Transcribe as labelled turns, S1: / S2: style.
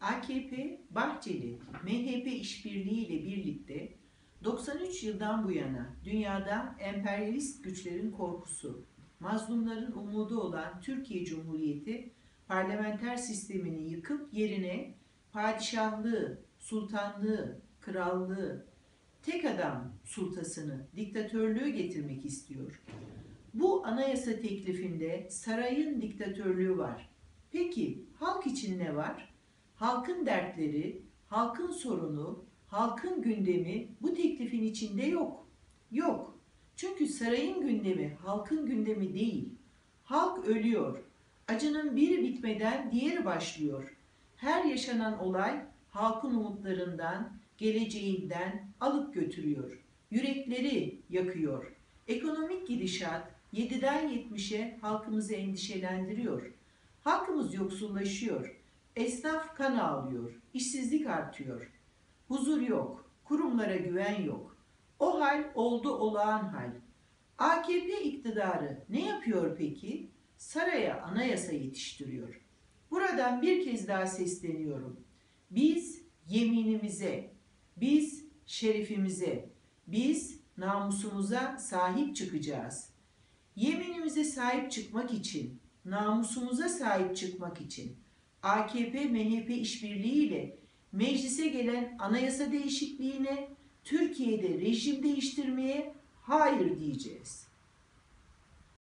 S1: AKP, Bahçeli, MHP işbirliğiyle birlikte 93 yıldan bu yana dünyada emperyalist güçlerin korkusu, mazlumların umudu olan Türkiye Cumhuriyeti parlamenter sistemini yıkıp yerine padişahlığı, sultanlığı, krallığı, tek adam sultasını, diktatörlüğü getirmek istiyor. Bu anayasa teklifinde sarayın diktatörlüğü var. Peki halk için ne var? Halkın dertleri, halkın sorunu, halkın gündemi bu teklifin içinde yok. Yok. Çünkü sarayın gündemi halkın gündemi değil. Halk ölüyor. Acının biri bitmeden diğeri başlıyor. Her yaşanan olay halkın umutlarından, geleceğinden alıp götürüyor. Yürekleri yakıyor. Ekonomik gidişat 7'den 70'e halkımızı endişelendiriyor. Halkımız yoksullaşıyor. Esnaf kan ağlıyor. İşsizlik artıyor. Huzur yok. Kurumlara güven yok. O hal oldu olağan hal. AKP iktidarı ne yapıyor peki? Saraya anayasa yetiştiriyor. Buradan bir kez daha sesleniyorum. Biz yeminimize, biz şerefimize, biz namusumuza sahip çıkacağız. Yeminimize sahip çıkmak için, namusumuza sahip çıkmak için AKP-MHP işbirliğiyle meclise gelen anayasa değişikliğine, Türkiye'de rejim değiştirmeye hayır diyeceğiz.